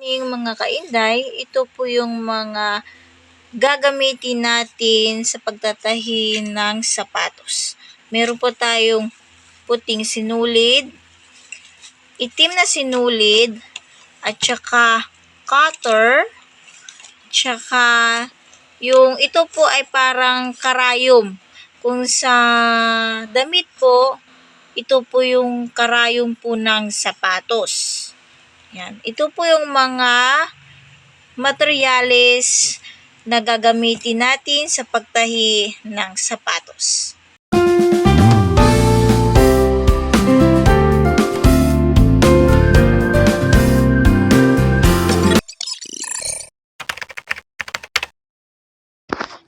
Mga kainday, ito po yung mga gagamitin natin sa pagtatahi ng sapatos. Meron po tayong puting sinulid, itim na sinulid, at saka cutter, tsaka yung ito po ay parang karayom. Kung sa damit po, ito po yung karayom po ng sapatos. Yan. Ito po yung mga materyales na gagamitin natin sa pagtahi ng sapatos.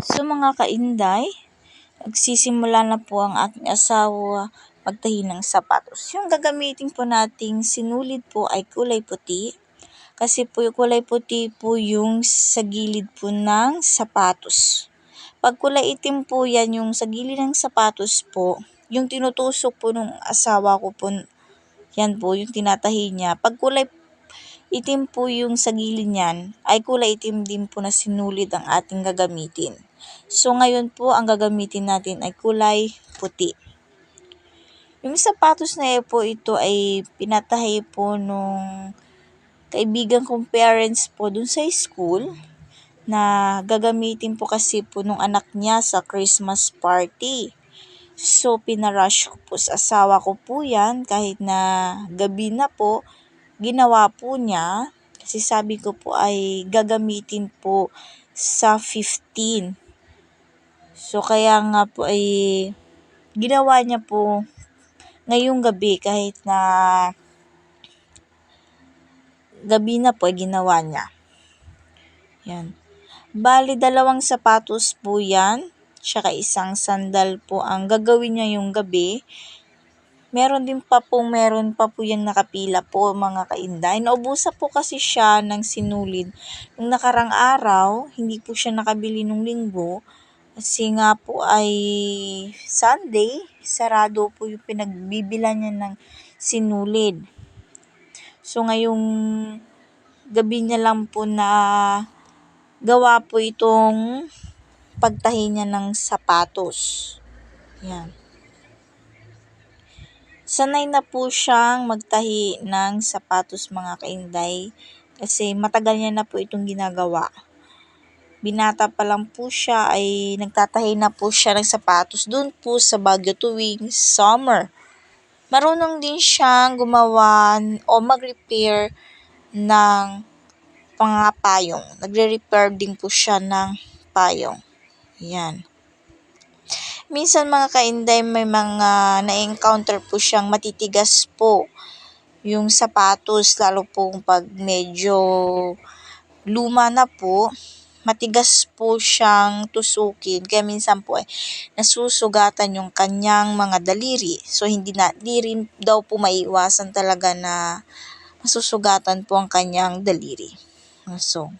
So mga kainday, magsisimula na po ang aking asawa magtahi ng sapatos. Yung gagamitin po nating sinulid po ay kulay puti. Kasi po yung kulay puti po yung sa gilid po ng sapatos. Pag kulay itim po yan, yung sa gilid ng sapatos po, yung tinutusok po ng asawa ko po, yan po yung tinatahi niya. Pag kulay itim po yung sa gilid niyan, ay kulay itim din po na sinulid ang ating gagamitin. So ngayon po, ang gagamitin natin ay kulay puti. Yung sapatos na po ito ay pinatahi po nung kaibigan kong parents po dun sa school na gagamitin po kasi po nung anak niya sa Christmas party. So, pinarush ko po sa asawa ko po yan kahit na gabi na po, ginawa po niya kasi sabi ko po ay gagamitin po sa 15. So, kaya nga po ay ginawa niya po ngayong gabi kahit na gabi na po ay ginawa niya. Yan. Bali, 2 sapatos po yan, tsaka 1 sandal po ang gagawin niya yung gabi. Meron pa po yung nakapila po mga kainday. Naubusan po kasi siya ng sinulid. Nung nakarang araw, hindi po siya nakabili nung linggo. Kasi nga po ay Sunday, sarado po yung pinagbibilan niya ng sinulid. So ngayong gabi niya lang po na gawa po itong pagtahi niya ng sapatos. Yan. Sanay na po siyang magtahi ng sapatos mga kainday kasi matagal niya na po itong ginagawa. Binata pa lang po siya ay nagtatahi na po siya ng sapatos doon po sa Baguio tuwing summer. Marunong din siyang gumawa o mag-repair ng mga payong. Nagre-repair din po siya ng payong. Yan. Minsan mga kainday may mga na-encounter po siyang matitigas po yung sapatos lalo po pag medyo luma na po. Matigas po siyang tusukin kaya minsan po ay nasusugatan yung kanyang mga daliri. So hindi rin daw po maiwasan talaga na masusugatan po ang kanyang daliri. So,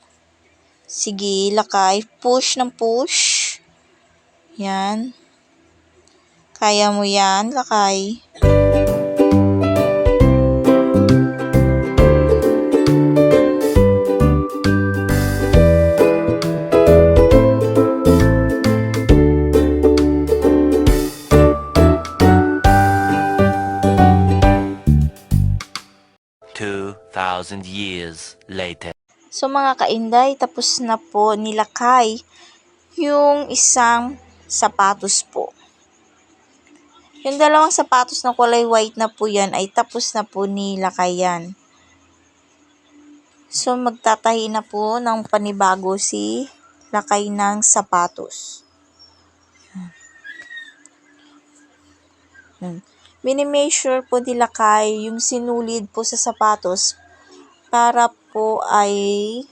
sige, lakay, push ng push. Yan. Kaya mo yan, lakay. Years later. So mga kainday, tapos na po nilakay yung isang sapatos po. Yung 2 sapatos na kulay white na po yan ay tapos na po nilakay yan. So magtatahi na po ng panibago si lakay ng sapatos. Mini-measure po nilakay yung sinulid po sa sapatos para po ay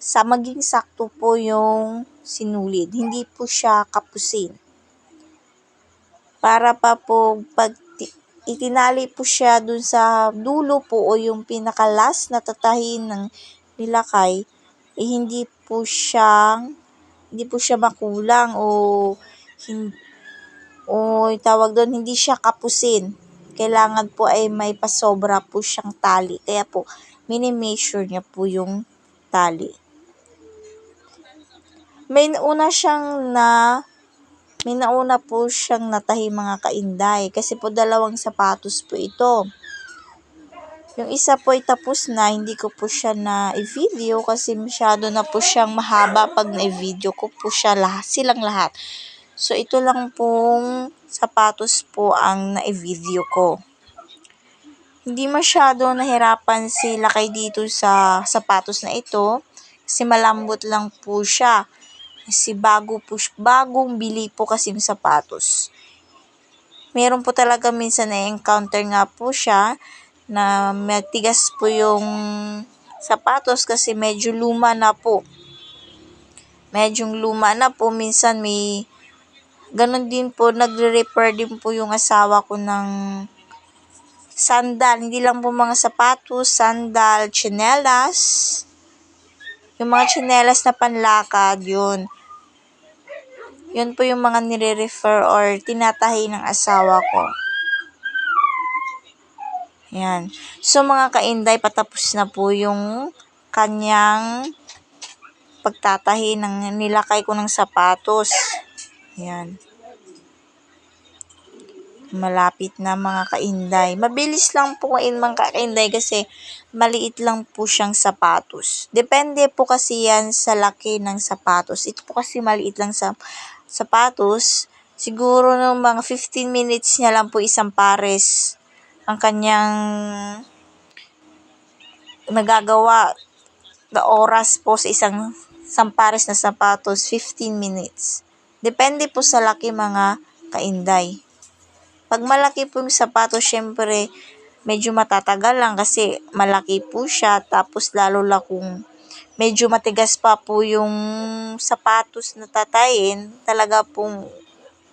maging sakto po yung sinulid. Hindi po siya kapusin. Para pa po pag itinali po siya dun sa dulo po o yung pinaka-last na tatahin ng nilakay, hindi po siya makulang o tawag doon, hindi siya kapusin. Kailangan po ay may pasobra po siyang tali. Kaya po, mini-measure niya po yung tali. May nauna po siyang natahi mga kainday kasi po dalawang sapatos po ito. Yung isa po ay tapos na, hindi ko po siya na-video kasi masyado na po siyang mahaba pag na-video ko po silang lahat. So ito lang pong sapatos po ang na-video ko. Hindi masyado nahirapan si Lakay dito sa sapatos na ito kasi malambot lang po siya. Kasi bagong bili po kasi yung sapatos. Meron po talaga minsan na-encounter nga po siya na matigas po yung sapatos kasi medyo luma na po. Minsan may ganun din po, nagre-repair din po yung asawa ko ng sandal. Hindi lang po mga sapatos, sandal, tsinelas. Yung mga tsinelas na panlakad, yun. Yun po yung mga nire-refer or tinatahi ng asawa ko. Yan. So mga kainday, patapos na po yung kanyang pagtatahi ng nilakay ko ng sapatos. Yan. Malapit na mga kainday. Mabilis lang po mga kainday kasi maliit lang po siyang sapatos. Depende po kasi yan sa laki ng sapatos. Ito po kasi maliit lang sa sapatos. Siguro ng mga 15 minutes niya lang po isang pares ang kanyang nagagawa na oras po sa isang pares na sapatos, 15 minutes. Depende po sa laki mga kainday. Pag malaki po yung sapatos, syempre, medyo matatagal lang kasi malaki po siya. Tapos, lalo lang kung medyo matigas pa po yung sapatos na tatayin, talaga pong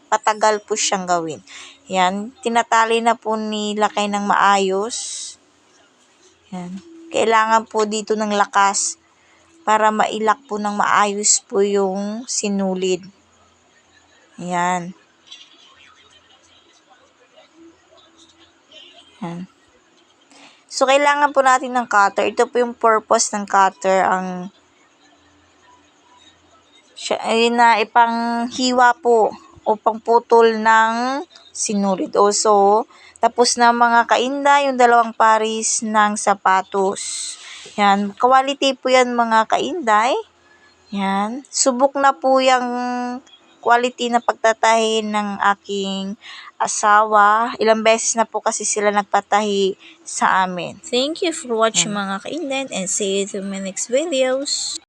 patagal po siyang gawin. Yan. Tinatali na po ni Lakay ng maayos. Yan. Kailangan po dito ng lakas para mailak po ng maayos po yung sinulid. Yan. Yan. So, kailangan po natin ng cutter. Ito po yung purpose ng cutter. Na ipanghiwa po o pangputol ng sinulid. Also, tapos na mga kainday, yung dalawang paris ng sapatos. Yan. Quality po yan mga kainday. Yan. Subok na po yung quality na pagtatahi ng aking asawa. Ilang beses na po kasi sila nagpatahi sa amin. Thank you for watching mga kainday and see you to my next videos.